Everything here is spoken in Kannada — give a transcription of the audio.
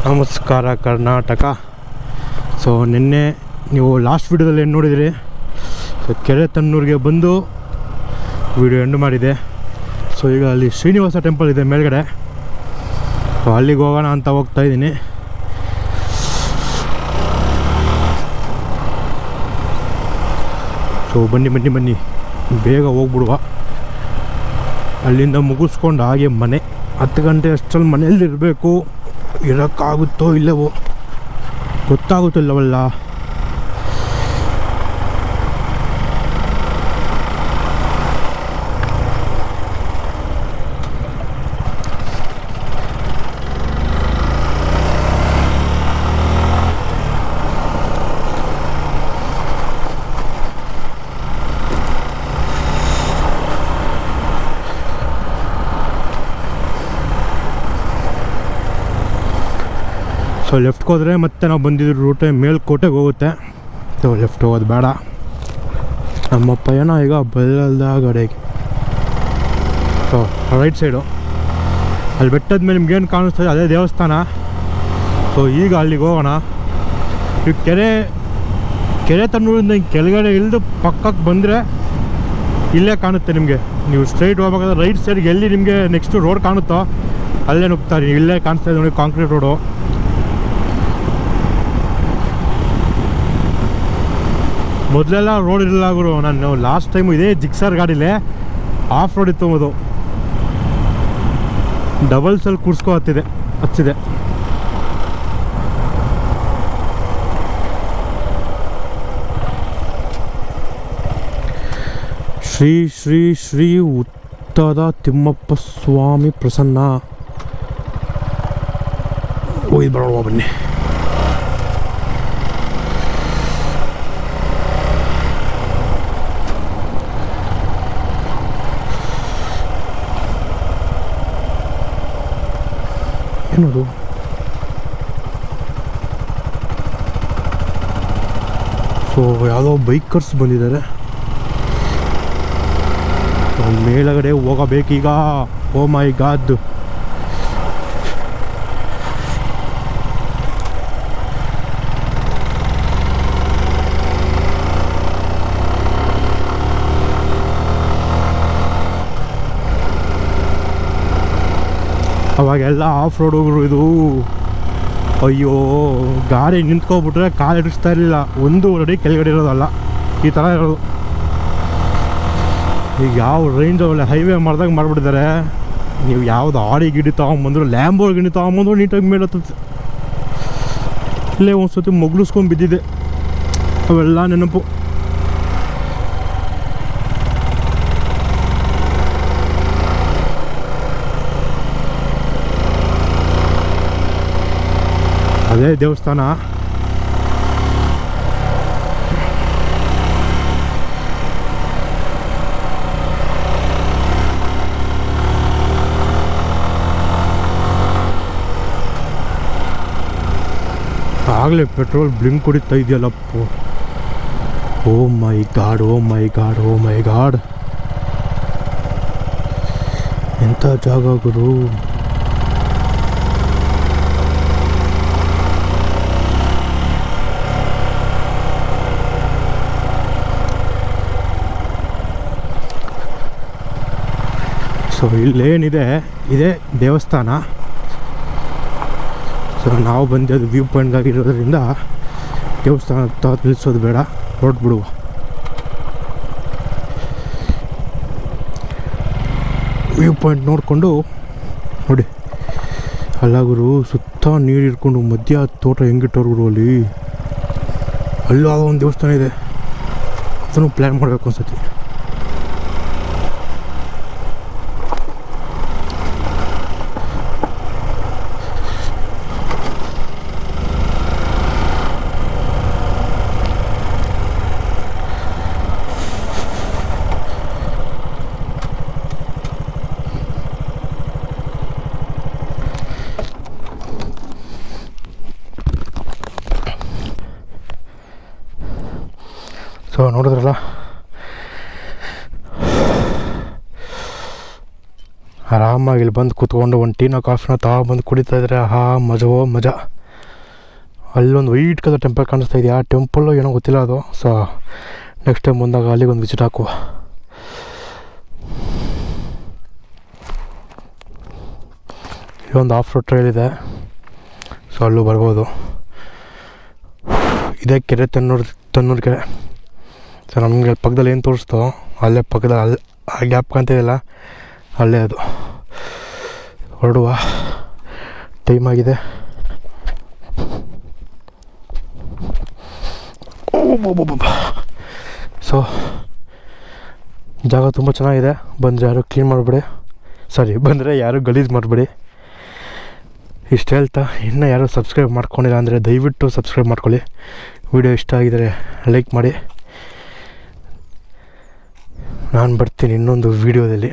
ನಮಸ್ಕಾರ ಕರ್ನಾಟಕ. ಸೊ ನಿನ್ನೆ ನೀವು ಲಾಸ್ಟ್ ವಿಡಿಯೋದಲ್ಲಿ ಏನು ನೋಡಿದಿರಿ, ಸೊ ಕೆರೆ ತಣ್ಣೂರಿಗೆ ಬಂದು ವಿಡಿಯೋ ಎಂಡ್ ಮಾಡಿದೆ. ಸೊ ಈಗ ಅಲ್ಲಿ ಶ್ರೀನಿವಾಸ ಟೆಂಪಲ್ ಇದೆ ಮೇಲ್ಗಡೆ, ಸೊ ಅಲ್ಲಿಗೆ ಹೋಗೋಣ ಅಂತ ಹೋಗ್ತಾಯಿದ್ದೀನಿ. ಸೊ ಬನ್ನಿ ಬೇಗ ಹೋಗ್ಬಿಡುವ. ಅಲ್ಲಿಂದ ಮುಗಿಸ್ಕೊಂಡು ಹಾಗೆ ಮನೆ 10 ಗಂಟೆ ಅಷ್ಟರಲ್ಲಿ ಮನೆಯಲ್ಲಿರಬೇಕು. ಇರೋಕ್ಕಾಗುತ್ತೋ ಇಲ್ಲವೋ ಗೊತ್ತಾಗುತ್ತಿಲ್ಲವಲ್ಲ. ಸೊ ಲೆಫ್ಟ್ಗೆ ಹೋದರೆ ಮತ್ತೆ ನಾವು ಬಂದಿದ್ದ ರೂಟೇ ಮೇಲ್ಕೋಟೆಗೆ ಹೋಗುತ್ತೆ. ಸೊ ಲೆಫ್ಟ್ ಹೋಗೋದು ಬೇಡ, ನಮ್ಮ ಪಯಣ ಈಗ ಬಲ್ಲದ ಕಡೆಗೆ. ಸೊ ರೈಟ್ ಸೈಡು ಅಲ್ಲಿ ಬೆಟ್ಟದ ಮೇಲೆ ನಿಮ್ಗೇನು ಕಾಣಿಸ್ತದೆ ಅದೇ ದೇವಸ್ಥಾನ. ಸೊ ಈಗ ಅಲ್ಲಿಗೆ ಹೋಗೋಣ. ಈಗ ಕೆರೆ ತಣ್ಣೂರಿಂದ ಹಿಂಗೆ ಕೆಳಗಡೆ ಇಳಿದು ಪಕ್ಕಕ್ಕೆ ಬಂದರೆ ಇಲ್ಲೇ ಕಾಣುತ್ತೆ ನಿಮಗೆ. ನೀವು ಸ್ಟ್ರೈಟ್ ಹೋಗ್ಬೇಕಾದ್ರೆ ರೈಟ್ ಸೈಡ್ಗೆ ಎಲ್ಲಿ ನಿಮಗೆ ನೆಕ್ಸ್ಟು ರೋಡ್ ಕಾಣುತ್ತೋ ಅಲ್ಲೇ ನುಗ್ತಾರೆ. ಇಲ್ಲೇ ಕಾಣಿಸ್ತಾ ಇದೆ ನೋಡಿ ಕಾಂಕ್ರೀಟ್ ರೋಡು. ಮೊದಲೆಲ್ಲ ರೋಡ್ ಇರಲಿಲ್ಲ ಗುರು. ನಾನು ಲಾಸ್ಟ್ ಟೈಮು ಇದೇ ಜಿಕ್ಸರ್ ಗಾಡಿಲೇ ಆಫ್ ರೋಡ್ ಇತ್ತು, ಅದು ಡಬಲ್ಸಲ್ಲಿ ಹಚ್ಚಿದೆ. ಶ್ರೀ ಶ್ರೀ ಶ್ರೀ ಉತ್ತದ ತಿಮ್ಮಪ್ಪ ಸ್ವಾಮಿ ಪ್ರಸನ್ನ. ಹೋಗಿ ಬರೋಣ ಬನ್ನಿ. ಏನದು ಸೊ ಯಾವುದೋ ಬೈಕರ್ಸ್ ಬಂದಿದ್ದಾರೆ. ಮೇಲಗಡೆ ಹೋಗಬೇಕೀಗ. ಓ ಮೈ ಗಾಡ್, ಅವಾಗೆಲ್ಲ ಆಫ್ ರೋಡ್ ಹೋಗ್ರು ಇದು. ಅಯ್ಯೋ, ಗಾಡಿ ನಿಂತ್ಕೊಬಿಟ್ರೆ ಕಾಲು ಇಡಿಸ್ತಾ ಇರಲಿಲ್ಲ. ಒಂದು ಅಡಿ ಕೆಳಗಡೆ ಇರೋದಲ್ಲ, ಈ ಥರ ಇರೋದು. ಈಗ ಯಾವ ರೇಂಜ್ ಒಳ್ಳೆ ಹೈವೇ ಮಾಡ್ದಾಗ ಮಾಡಿಬಿಟ್ಟಿದ್ದಾರೆ. ನೀವು ಯಾವುದು ಆಡಿ ಗಿಡಿ ತೊಗೊಂಬಂದ್ರು, ಲ್ಯಾಂಬೋ ಗಿಡಿ ತೊಗೊಂಬಂದ್ರು ನೀಟಾಗಿ ಮೇಲೆ ಹತ್ತುತ್ತೆ. ಇಲ್ಲೇ ಒಂದು ಸತಿ ಮುಗ್ಲಿಸ್ಕೊಂಡು ಬಿದ್ದಿದೆ, ಅವೆಲ್ಲ ನೆನಪು. ಅದೇ ದೇವಸ್ಥಾನ. ಆಗಲೇ ಪೆಟ್ರೋಲ್ ಬ್ಲಿಂಕ್ ಕುಡಿತಾ ಇದೆಯಲ್ಲಪ್ಪ. ಓ ಮೈ ಗಾಡ್, ಓ ಮೈ ಗಾಡ್, ಓ ಮೈ ಗಾಡ್, ಎಂಥ ಜಾಗ ಗುರು. ಸೊ ಇಲ್ಲೇನಿದೆ, ಇದೇ ದೇವಸ್ಥಾನ. ಸೊ ನಾವು ಬಂದಿದ್ದು ವ್ಯೂ ಪಾಯಿಂಟ್ಗಾಗಿರೋದ್ರಿಂದ ದೇವಸ್ಥಾನ ನಿಲ್ಲಿಸೋದು ಬೇಡ, ಹೊರಟ್ಬಿಡುವ. ವ್ಯೂ ಪಾಯಿಂಟ್ ನೋಡಿಕೊಂಡು ನೋಡಿ. ಅಲ್ಲ ಗುರು, ಸುತ್ತ ನೀರು ಇಟ್ಕೊಂಡು ಮಧ್ಯ ತೋಟ ಹೆಂಗಿಟ್ಟವ್ರು ಗುರು. ಅಲ್ಲೂ ಆಗ ಒಂದು ದೇವಸ್ಥಾನ ಇದೆ, ಅದನ್ನು ಪ್ಲ್ಯಾನ್ ಮಾಡಬೇಕು ಅನ್ಸತಿ. ಸೊ ನೋಡಿದ್ರಲ್ಲ, ಆರಾಮಾಗಿ ಇಲ್ಲಿ ಬಂದು ಕೂತ್ಕೊಂಡು ಒಂದು ಟೀನ ಕಾಫಿನ ತಗೊಬಂದು ಕುಡಿತಾಯಿದ್ರೆ ಆಹಾ ಮಜವೋ ಮಜಾ. ಅಲ್ಲೊಂದು ವೈಟ್ ಕಲರ್ ಟೆಂಪಲ್ ಕಾಣಿಸ್ತಾ ಇದೆ. ಆ ಟೆಂಪಲ್ಲು ಏನೋ ಗೊತ್ತಿಲ್ಲ ಅದು. ಸೊ ನೆಕ್ಸ್ಟ್ ಟೈಮ್ ಬಂದಾಗ ಅಲ್ಲಿಗೊಂದು ವಿಸಿಟ್ ಹಾಕುವ. ಇಲ್ಲೊಂದು ಆಫ್ ರೋಡ್ ಟ್ರೈಲ್ ಇದೆ, ಸೊ ಅಲ್ಲೂ ಬರ್ಬೋದು. ಇದೇ ಕೆರೆ ತನ್ನೂರು ಕೆರೆ. ಸೊ ನಮಗೆ ಪಕ್ಕದಲ್ಲಿ ಏನು ತೋರಿಸ್ತೋ ಅಲ್ಲೇ ಪಕ್ಕದಲ್ಲಿ ಅಲ್ಲಿ ಆ ಗ್ಯಾಪ್ ಕಾಣ್ತಿದೆಯಲ್ಲ ಅಲ್ಲೇ ಅದು. ಹೊರಡುವ ಟೈಮ್ ಆಗಿದೆ. ಸೊ ಜಾಗ ತುಂಬ ಚೆನ್ನಾಗಿದೆ. ಬಂದರೆ ಯಾರು ಕ್ಲೀನ್ ಮಾಡಿಬಿಡಿ, ಬಂದರೆ ಯಾರು ಗಲೀಜು ಮಾಡಿಬಿಡಿ. ಇಷ್ಟು ಹೇಳ್ತಾ, ಇನ್ನೂ ಯಾರು ಸಬ್ಸ್ಕ್ರೈಬ್ ಮಾಡ್ಕೊಂಡಿಲ್ಲ ಅಂದರೆ ದಯವಿಟ್ಟು ಸಬ್ಸ್ಕ್ರೈಬ್ ಮಾಡ್ಕೊಳ್ಳಿ. ವಿಡಿಯೋ ಇಷ್ಟ ಆಗಿದರೆ ಲೈಕ್ ಮಾಡಿ. ನಾನು ಬರ್ತೀನಿ ಇನ್ನೊಂದು ವೀಡಿಯೋದಲ್ಲಿ.